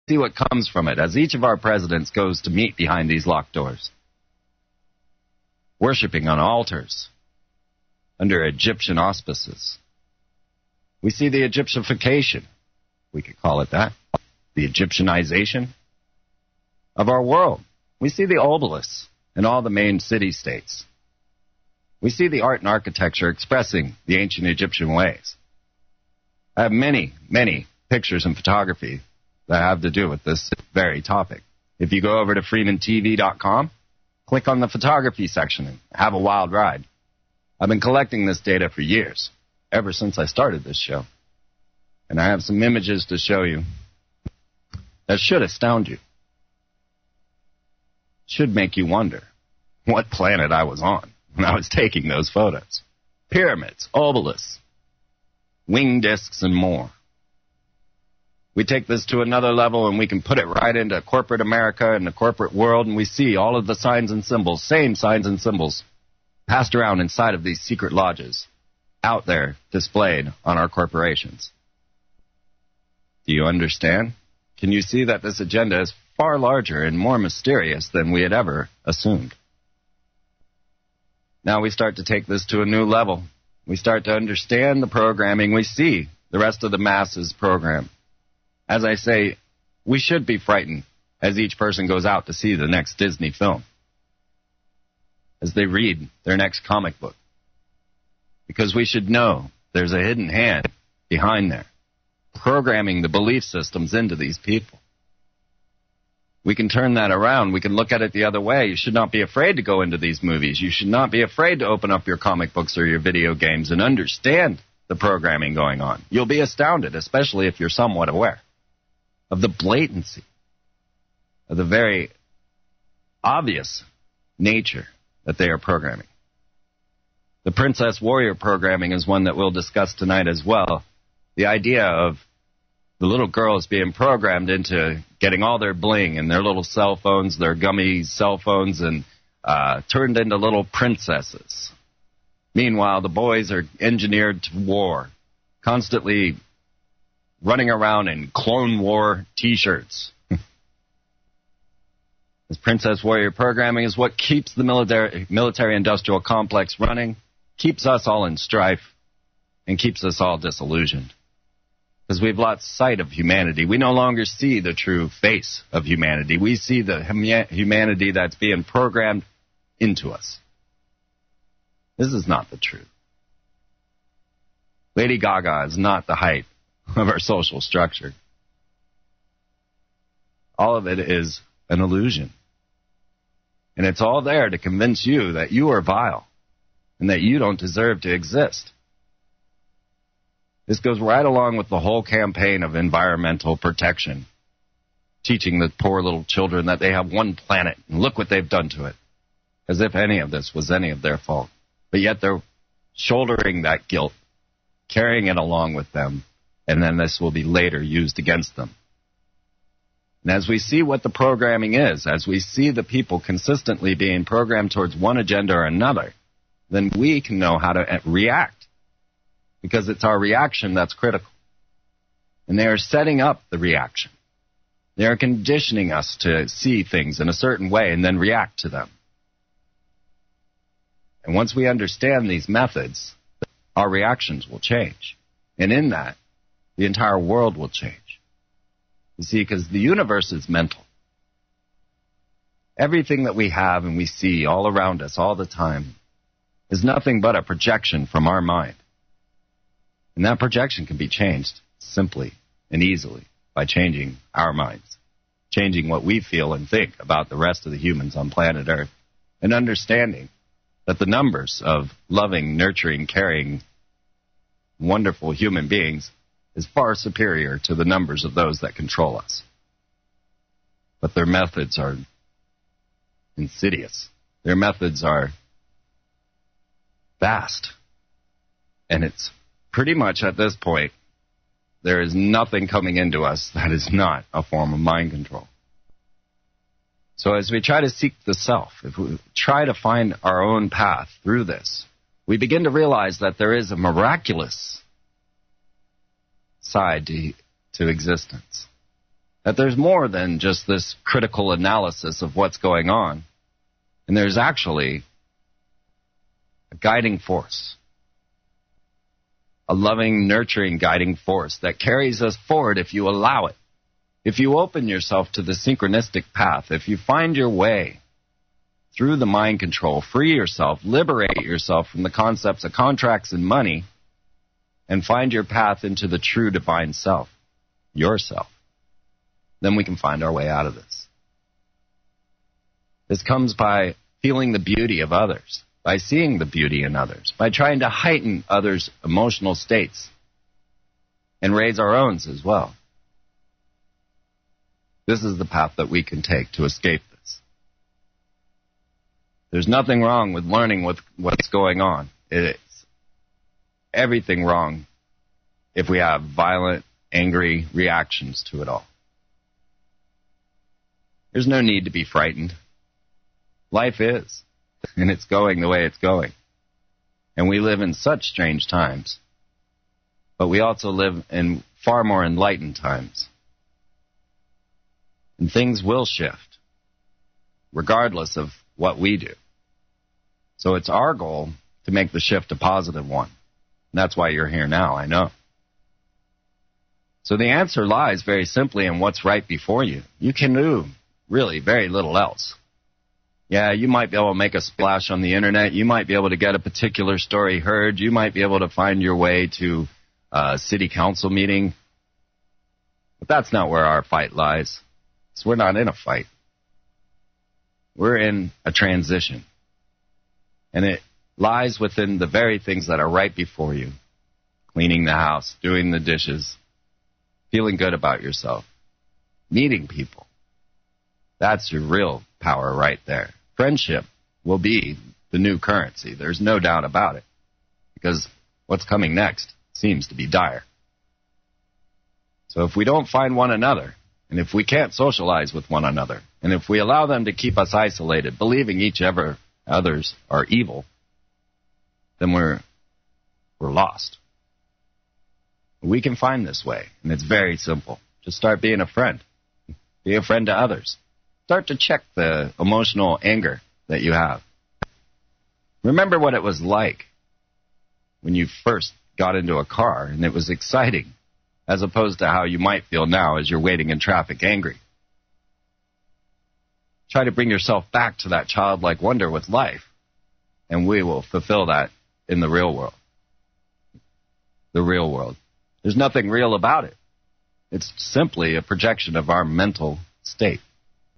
see what comes from it as each of our presidents goes to meet behind these locked doors, worshiping on altars under Egyptian auspices. We see the Egyptification, we could call it that, the Egyptianization of our world. We see the obelisks in all the main city-states. We see the art and architecture expressing the ancient Egyptian ways. I have many, many pictures and photography that have to do with this very topic. If you go over to freemantv.com, click on the photography section and have a wild ride. I've been collecting this data for years, ever since I started this show. And I have some images to show you that should astound you. Should make you wonder what planet I was on when I was taking those photos. Pyramids, obelisks, wing discs, and more. We take this to another level and we can put it right into corporate America and the corporate world, and we see all of the signs and symbols, same signs and symbols, passed around inside of these secret lodges, out there displayed on our corporations. Do you understand? Can you see that this agenda is far larger and more mysterious than we had ever assumed? Now we start to take this to a new level. We start to understand the programming. We see the rest of the masses program. As I say, we should be frightened as each person goes out to see the next Disney film, as they read their next comic book. Because we should know there's a hidden hand behind there, programming the belief systems into these people. We can turn that around. We can look at it the other way. You should not be afraid to go into these movies. You should not be afraid to open up your comic books or your video games and understand the programming going on. You'll be astounded, especially if you're somewhat aware of the blatancy, of the very obvious nature that they are programming. The Princess Warrior programming is one that we'll discuss tonight as well. The idea of the little girls being programmed into getting all their bling and their little cell phones, their gummy cell phones, and turned into little princesses. Meanwhile, the boys are engineered to war, constantly running around in Clone War T-shirts. This Princess Warrior programming is what keeps the military-industrial complex running, keeps us all in strife, and keeps us all disillusioned. Because we've lost sight of humanity. We no longer see the true face of humanity. We see the humanity that's being programmed into us. This is not the truth. Lady Gaga is not the height of our social structure. All of it is an illusion. And it's all there to convince you that you are vile and that you don't deserve to exist. This goes right along with the whole campaign of environmental protection, teaching the poor little children that they have one planet and look what they've done to it, as if any of this was any of their fault. But yet they're shouldering that guilt, carrying it along with them, and then this will be later used against them. And as we see what the programming is, as we see the people consistently being programmed towards one agenda or another, then we can know how to react, because it's our reaction that's critical. And they are setting up the reaction. They are conditioning us to see things in a certain way and then react to them. And once we understand these methods, our reactions will change. And in that, the entire world will change. You see, because the universe is mental. Everything that we have and we see all around us all the time is nothing but a projection from our mind. And that projection can be changed simply and easily by changing our minds, changing what we feel and think about the rest of the humans on planet Earth, and understanding that the numbers of loving, nurturing, caring, wonderful human beings is far superior to the numbers of those that control us. But their methods are insidious. Their methods are vast. And it's pretty much at this point, there is nothing coming into us that is not a form of mind control. So as we try to seek the self, if we try to find our own path through this, we begin to realize that there is a miraculous side to existence. that there's more than just this critical analysis of what's going on. And there's actually a guiding force, a loving, nurturing, guiding force that carries us forward if you allow it. If you open yourself to the synchronistic path, if you find your way through the mind control, free yourself, liberate yourself from the concepts of contracts and money, and find your path into the true divine self, yourself, then we can find our way out of this. This comes by feeling the beauty of others, by seeing the beauty in others, by trying to heighten others' emotional states and raise our own as well. This is the path that we can take to escape this. There's nothing wrong with learning what's going on. It's everything wrong if we have violent, angry reactions to it all. There's no need to be frightened. Life is, and it's going the way it's going. And we live in such strange times, but we also live in far more enlightened times. And things will shift, regardless of what we do. So it's our goal to make the shift a positive one. And that's why you're here now, I know. So the answer lies very simply in what's right before you. You can do really very little else. Yeah, you might be able to make a splash on the internet. You might be able to get a particular story heard. You might be able to find your way to a city council meeting. But that's not where our fight lies. So we're not in a fight. We're in a transition. And it lies within the very things that are right before you. Cleaning the house, doing the dishes, feeling good about yourself, meeting people. That's your real power right there. Friendship will be the new currency. There's no doubt about it. Because what's coming next seems to be dire. So if we don't find one another, and if we can't socialize with one another, and if we allow them to keep us isolated, believing others are evil, then we're lost. We can find this way, and it's very simple. Just start being a friend. Be a friend to others. Start to check the emotional anger that you have. Remember what it was like when you first got into a car and it was exciting, as opposed to how you might feel now as you're waiting in traffic angry. Try to bring yourself back to that childlike wonder with life, and we will fulfill that in the real world. The real world. There's nothing real about it. It's simply a projection of our mental state.